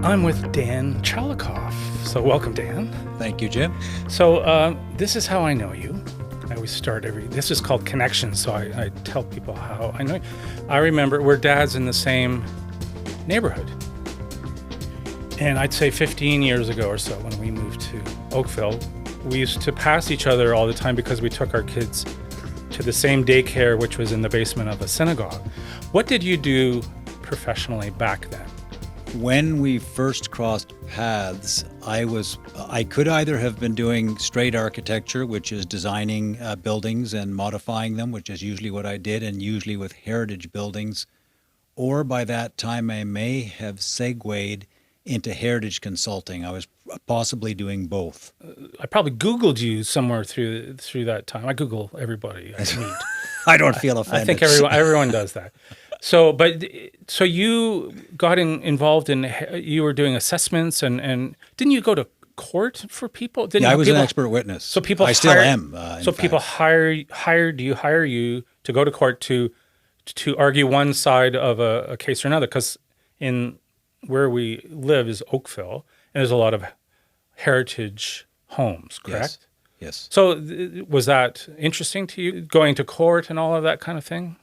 I'm with Dan Chalykoff. So welcome, Dan. Thank you, Jim. So this is how I know you. I always start this is called connections, so I tell people how I know you. I remember we're dads in the same neighborhood. And I'd say 15 years ago or so when we moved to Oakville, we used to pass each other all the time because we took our kids to the same daycare, which was in the basement of a synagogue. What did you do professionally back then? When we first crossed paths, I could either have been doing straight architecture, which is designing buildings and modifying them, which is usually what I did, and usually with heritage buildings, or by that time I may have segued into heritage consulting. I was possibly doing both. I probably Googled you somewhere through that time. I Google everybody I meet. I don't feel offended. I think everyone does that. So you got involved in, you were doing assessments and didn't you go to court for people? I was an expert witness. So people I still am. People hire you to go to court to argue one side of a case or another, because in where we live is Oakville, and there's a lot of heritage homes, correct? Yes. So was that interesting to you, going to court and all of that kind of thing?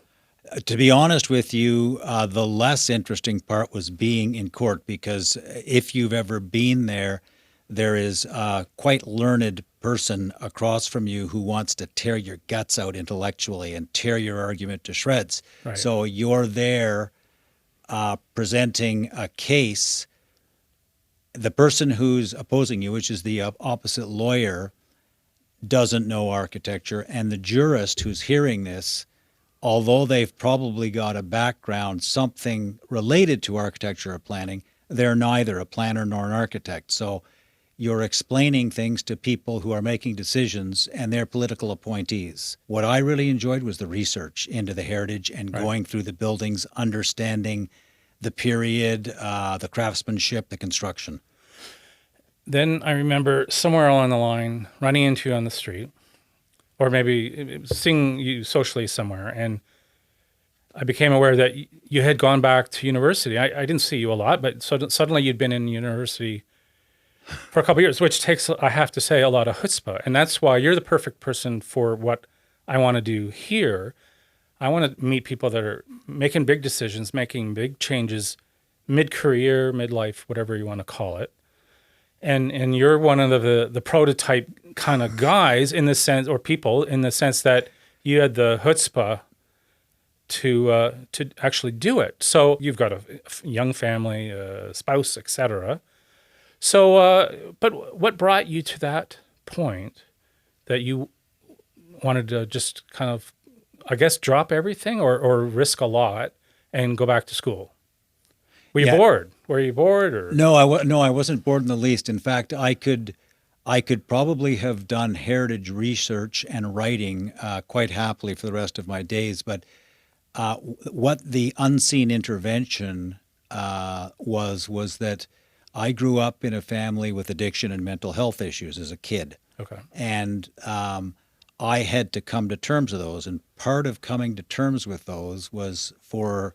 To be honest with you, the less interesting part was being in court, because if you've ever been there, there is a quite learned person across from you who wants to tear your guts out intellectually and tear your argument to shreds. Right. So you're there presenting a case. The person who's opposing you, which is the opposite lawyer, doesn't know architecture, and the jurist who's hearing this, although they've probably got a background, something related to architecture or planning, they're neither a planner nor an architect. So you're explaining things to people who are making decisions, and they're political appointees. What I really enjoyed was the research into the heritage and going through the buildings, understanding the period, the craftsmanship, the construction. Then I remember somewhere along the line running into you on the street, or maybe seeing you socially somewhere, and I became aware that you had gone back to university. I didn't see you a lot, but suddenly you'd been in university for a couple of years, which takes, I have to say, a lot of chutzpah. And that's why you're the perfect person for what I want to do here. I want to meet people that are making big decisions, making big changes, mid-career, midlife, whatever you want to call it. And you're one of the prototype kind of guys in the sense, or people in the sense that you had the chutzpah to actually do it. So you've got a young family, a spouse, etc. So, but what brought you to that point that you wanted to just kind of, I guess, drop everything or risk a lot and go back to school? Were you bored? Were you bored? Or? No, I wasn't bored in the least. In fact, I could probably have done heritage research and writing quite happily for the rest of my days. But what the unseen intervention was that I grew up in a family with addiction and mental health issues as a kid. Okay. And I had to come to terms with those. And part of coming to terms with those was, for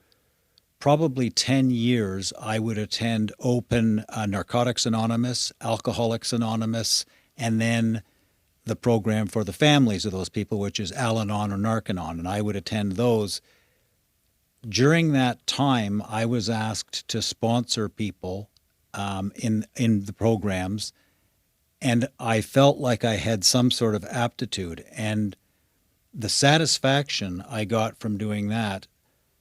probably 10 years, I would attend open Narcotics Anonymous, Alcoholics Anonymous, and then the program for the families of those people, which is Al-Anon or Narcanon, and I would attend those. During that time, I was asked to sponsor people in the programs, and I felt like I had some sort of aptitude. And the satisfaction I got from doing that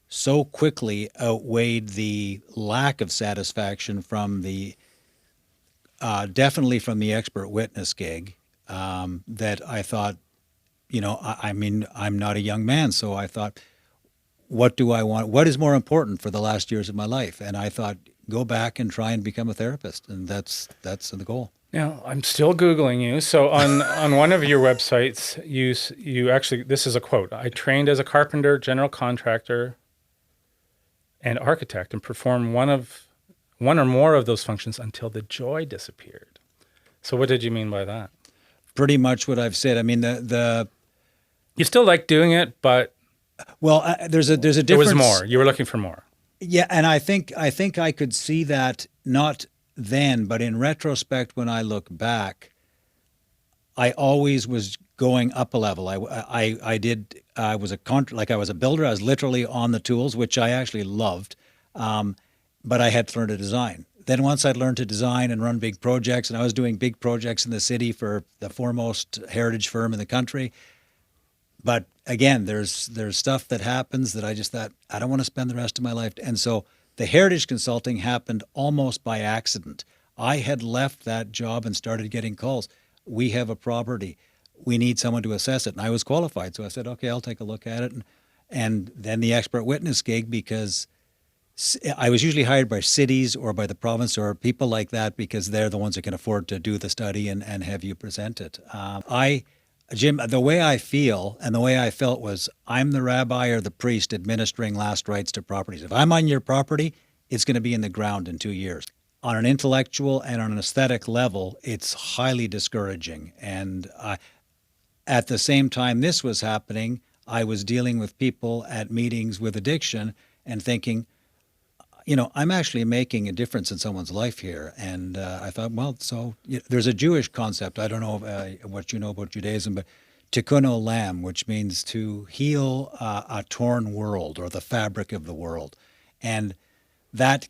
so quickly outweighed the lack of satisfaction from the definitely from the expert witness gig, that I thought, I mean, I'm not a young man, so I thought, what do I want? What is more important for the last years of my life? And I thought, go back and try and become a therapist, and that's the goal. Now, I'm still Googling you. So on one of your websites, you actually, this is a quote: "I trained as a carpenter, general contractor, and architect, and performed one or more of those functions until the joy disappeared." So what did you mean by that? Pretty much what I've said. I mean, you still like doing it, but there's a difference. There was more. You were looking for more. Yeah, and I think I could see that, not then, but in retrospect, when I look back, I always was going up a level. I was I was a builder. I was literally on the tools, which I actually loved. But I had to learn to design. Then once I'd learned to design and run big projects, and I was doing big projects in the city for the foremost heritage firm in the country. But again, there's stuff that happens that I just thought, I don't want to spend the rest of my life. And so the heritage consulting happened almost by accident. I had left that job and started getting calls. We have a property. We need someone to assess it. And I was qualified. So I said, okay, I'll take a look at it. And then the expert witness gig, because I was usually hired by cities or by the province or people like that, because they're the ones that can afford to do the study and have you present it. Jim, the way I feel and the way I felt was, I'm the rabbi or the priest administering last rites to properties. If I'm on your property, it's going to be in the ground in 2 years. On an intellectual and on an aesthetic level, it's highly discouraging. And at the same time this was happening, I was dealing with people at meetings with addiction and thinking, I'm actually making a difference in someone's life here. And I thought, well, so there's a Jewish concept. I don't know what you know about Judaism, but tikkun olam, which means to heal a torn world or the fabric of the world. And that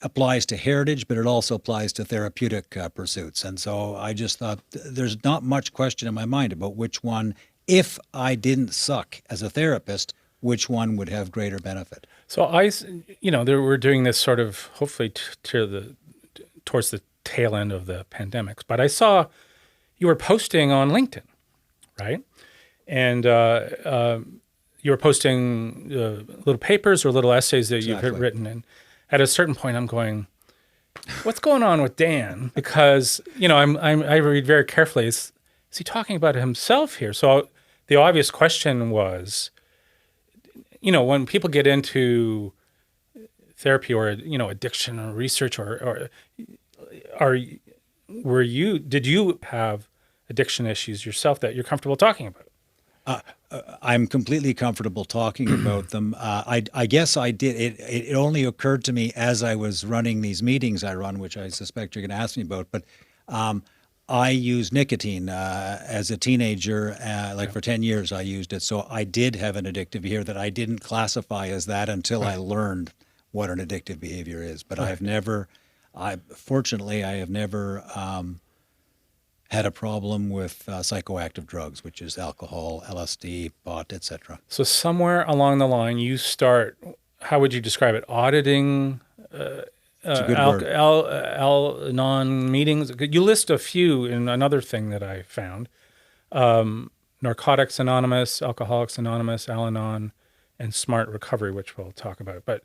applies to heritage, but it also applies to therapeutic pursuits. And so I just thought there's not much question in my mind about which one, if I didn't suck as a therapist, which one would have greater benefit. So we're doing this sort of hopefully towards the tail end of the pandemics, but I saw you were posting on LinkedIn, right? And you were posting little papers or little essays that you've written. And at a certain point, I'm going, what's going on with Dan? Because, I read very carefully. Is he talking about himself here? So the obvious question was, when people get into therapy or, addiction or research did you have addiction issues yourself that you're comfortable talking about? I'm completely comfortable talking about them. I guess I did. It only occurred to me as I was running these meetings I run, which I suspect you're going to ask me about. But I used nicotine as a teenager. For 10 years, I used it. So I did have an addictive behavior that I didn't classify as that until I learned what an addictive behavior is. But fortunately, I have never had a problem with psychoactive drugs, which is alcohol, LSD, pot, etc. So somewhere along the line, you start, how would you describe it, auditing Al-Anon meetings? You list a few in another thing that I found. Narcotics Anonymous, Alcoholics Anonymous, Al-Anon, and Smart Recovery, which we'll talk about. But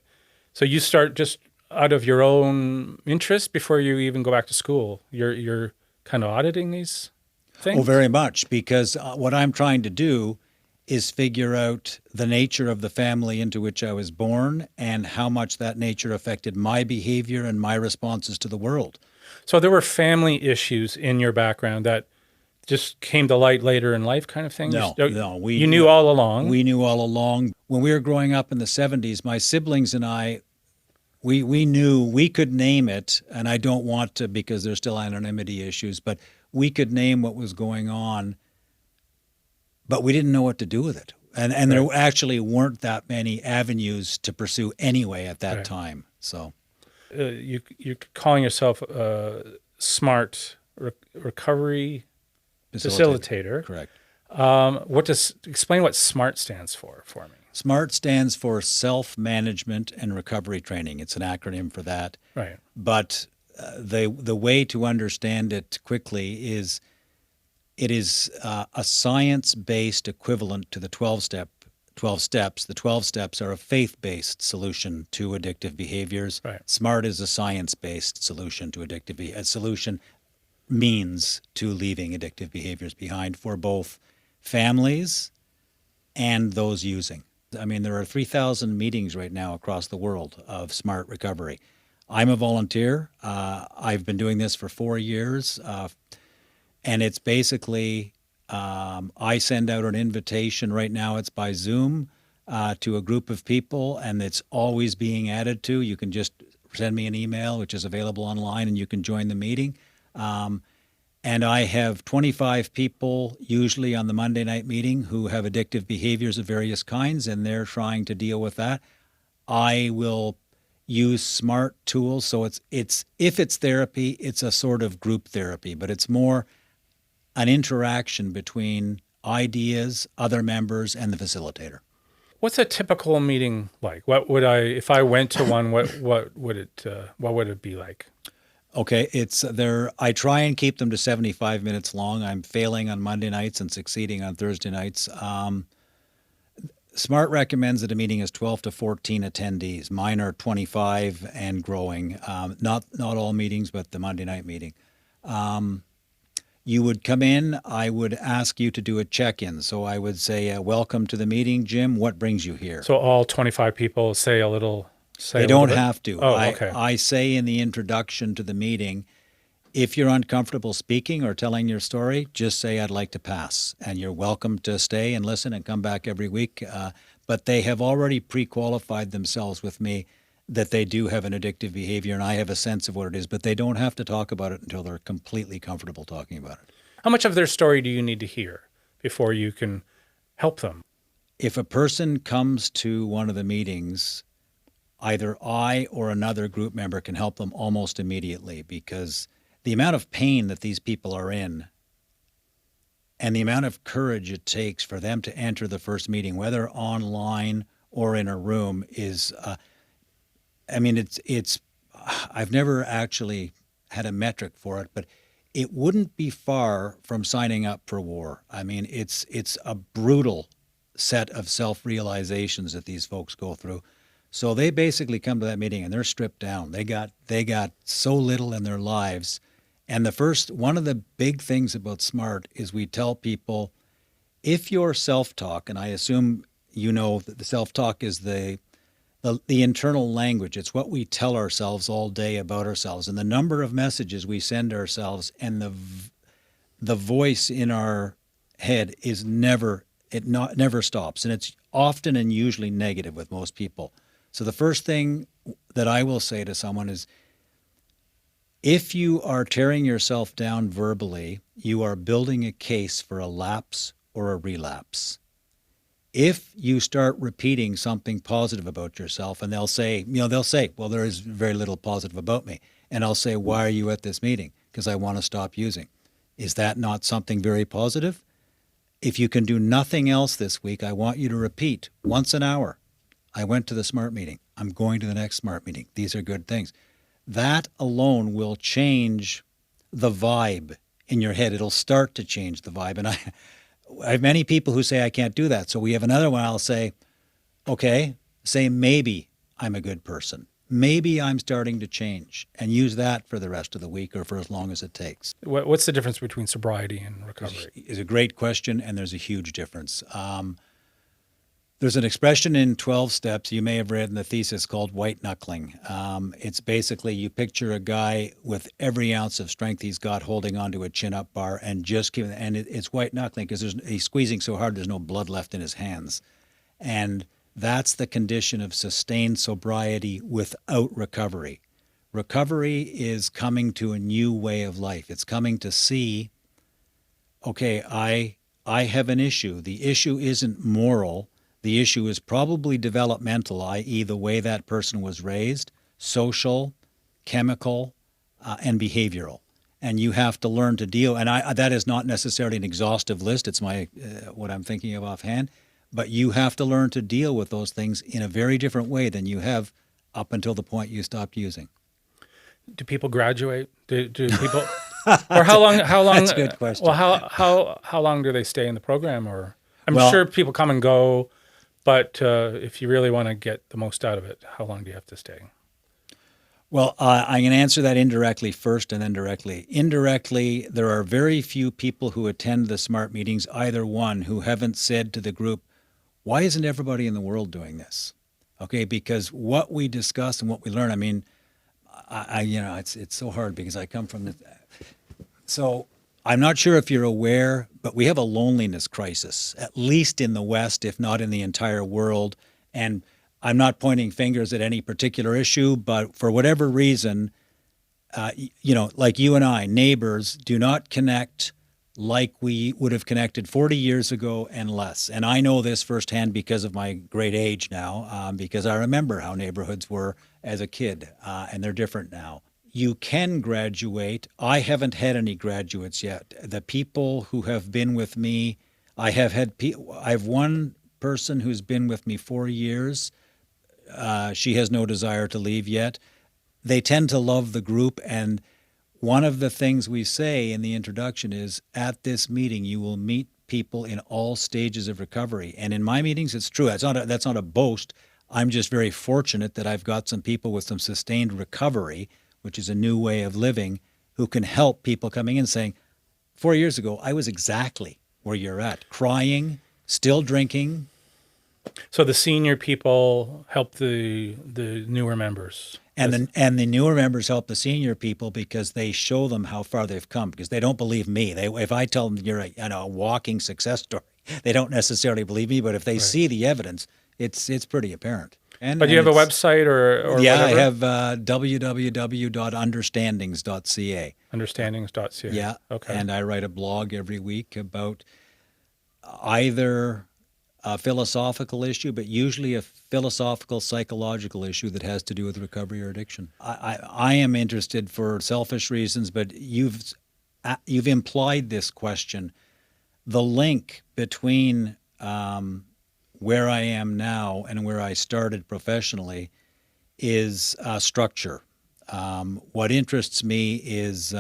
so you start just out of your own interest before you even go back to school. You're kind of auditing these things? Oh, very much, because what I'm trying to do is figure out the nature of the family into which I was born and how much that nature affected my behavior and my responses to the world. So there were family issues in your background that just came to light later in life kind of thing? No. You knew all along? We knew all along. When we were growing up in the 70s, my siblings and I, we knew we could name it, and I don't want to because there's still anonymity issues, but we could name what was going on, but we didn't know what to do with it. And there actually weren't that many avenues to pursue anyway at that time. So you're calling yourself a smart recovery facilitator. Correct. Explain what SMART stands for me. SMART stands for Self-Management and Recovery Training. It's an acronym for that. Right. But the way to understand it quickly is it is a science-based equivalent to the 12 steps. The 12 steps are a faith-based solution to addictive behaviors. Right. SMART is a science-based solution to addictive behavior. A solution means to leaving addictive behaviors behind for both families and those using. I mean, there are 3,000 meetings right now across the world of smart recovery. I'm a volunteer. I've been doing this for 4 years. And it's basically, I send out an invitation right now. It's by Zoom to a group of people, and it's always being added to. You can just send me an email, which is available online, and you can join the meeting. And I have 25 people usually on the Monday night meeting who have addictive behaviors of various kinds, and they're trying to deal with that. I will use smart tools. So it's if it's therapy, it's a sort of group therapy, but it's more an interaction between ideas, other members, and the facilitator. What's a typical meeting like? What would if I went to one, what would it be like? Okay, it's there. I try and keep them to 75 minutes long. I'm failing on Monday nights and succeeding on Thursday nights. SMART recommends that a meeting is 12 to 14 attendees. Mine are 25 and growing. Not all meetings, but the Monday night meeting. You would come in. I would ask you to do a check-in. So I would say, "Welcome to the meeting, Jim. What brings you here?" So all 25 people say a little. They don't have to. Oh, okay. I say in the introduction to the meeting, if you're uncomfortable speaking or telling your story, just say, "I'd like to pass." And you're welcome to stay and listen and come back every week. But they have already pre-qualified themselves with me that they do have an addictive behavior, and I have a sense of what it is, but they don't have to talk about it until they're completely comfortable talking about it. How much of their story do you need to hear before you can help them? If a person comes to one of the meetings, either I or another group member can help them almost immediately, because the amount of pain that these people are in and the amount of courage it takes for them to enter the first meeting, whether online or in a room, is, it's, I've never actually had a metric for it, but it wouldn't be far from signing up for war. I mean, it's a brutal set of self-realizations that these folks go through. So they basically come to that meeting and they're stripped down. They got so little in their lives. And one of the big things about SMART is we tell people, if your self-talk, and I assume you know that the self-talk is the internal language. It's what we tell ourselves all day about ourselves, and the number of messages we send ourselves, and the voice in our head is never stops, and it's often and usually negative with most people. So the first thing that I will say to someone is, if you are tearing yourself down verbally, you are building a case for a lapse or a relapse. If you start repeating something positive about yourself, and they'll say, well, there is very little positive about me. And I'll say, why are you at this meeting? Because I want to stop using. Is that not something very positive? If you can do nothing else this week, I want you to repeat once an hour. I went to the SMART meeting. I'm going to the next SMART meeting. These are good things. That alone will change the vibe in your head. It'll start to change the vibe. And I have many people who say I can't do that. So we have another one. I'll say, okay, say maybe I'm a good person. Maybe I'm starting to change, and use that for the rest of the week or for as long as it takes. What's the difference between sobriety and recovery? It's a great question, and there's a huge difference. There's an expression in 12 Steps you may have read in the thesis called white knuckling. It's basically you picture a guy with every ounce of strength he's got holding onto a chin-up bar and just it's white knuckling because he's squeezing so hard there's no blood left in his hands. And that's the condition of sustained sobriety without recovery. Recovery is coming to a new way of life. It's coming to see, okay, I have an issue. The issue isn't moral. The issue is probably developmental, i.e. the way that person was raised, social, chemical, and behavioral. And you have to learn to deal. And that is not necessarily an exhaustive list. It's what I'm thinking of offhand. But you have to learn to deal with those things in a very different way than you have up until the point you stopped using. Do people graduate? Do people, or how long? That's a good question. Well, how long do they stay in the program? Or I'm sure people come and go, but if you really want to get the most out of it, how long do you have to stay? Well, I'm going to answer that indirectly first and then directly. Indirectly, there are very few people who attend the SMART meetings, either one, who haven't said to the group, why isn't everybody in the world doing this? Okay, because what we discuss and what we learn, I mean, it's so hard because I come from the. So I'm not sure if you're aware, but we have a loneliness crisis, at least in the West, if not in the entire world. And I'm not pointing fingers at any particular issue, but for whatever reason, like you and I, neighbors do not connect like we would have connected 40 years ago and less. And I know this firsthand because of my great age now, because I remember how neighborhoods were as a kid, and they're different now. You can graduate. I haven't had any graduates yet. The people who have been with me, I have one person who's been with me 4 years. She has no desire to leave yet. They tend to love the group, and one of the things we say in the introduction is, at this meeting, you will meet people in all stages of recovery. And in my meetings, it's true. That's not a boast. I'm just very fortunate that I've got some people with some sustained recovery, which is a new way of living, who can help people coming in saying, 4 years ago, I was exactly where you're at, crying, still drinking. So the senior people help the newer members. And the newer members help the senior people because they show them how far they've come, because they don't believe me. If I tell them you're a walking success story, they don't necessarily believe me. But if they see the evidence, it's pretty apparent. But you have a website or yeah, whatever? I have www.understandings.ca. Understandings.ca. Yeah. Okay. And I write a blog every week about either a philosophical issue, but usually a philosophical, psychological issue that has to do with recovery or addiction. I am interested for selfish reasons, but you've implied this question. The link between where I am now and where I started professionally is structure. What interests me is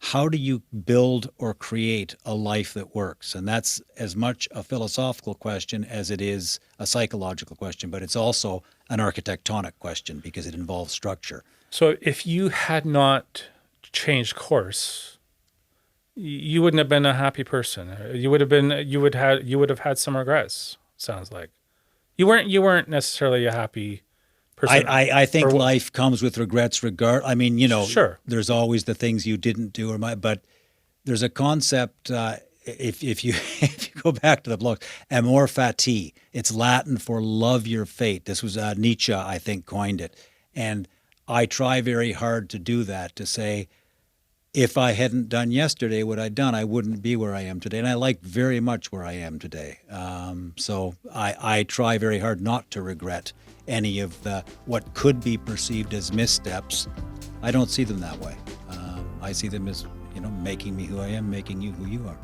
how do you build or create a life that works? And that's as much a philosophical question as it is a psychological question, but it's also an architectonic question because it involves structure. So if you had not changed course, you wouldn't have been a happy person. You would have had some regrets, sounds like. You weren't necessarily a happy person. I think life comes with regrets Sure. There's always the things you didn't do but there's a concept, if you go back to the blog, amor fati, it's Latin for love your fate. This was Nietzsche, I think, coined it. And I try very hard to do that, to say, if I hadn't done yesterday what I'd done, I wouldn't be where I am today. And I like very much where I am today. So I try very hard not to regret any of what could be perceived as missteps. I don't see them that way. I see them as, making me who I am, making you who you are.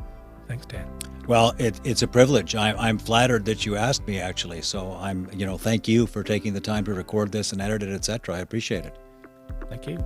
Thanks, Dan. Well, it's a privilege. I'm flattered that you asked me, actually. So thank you for taking the time to record this and edit it, etc. I appreciate it. Thank you.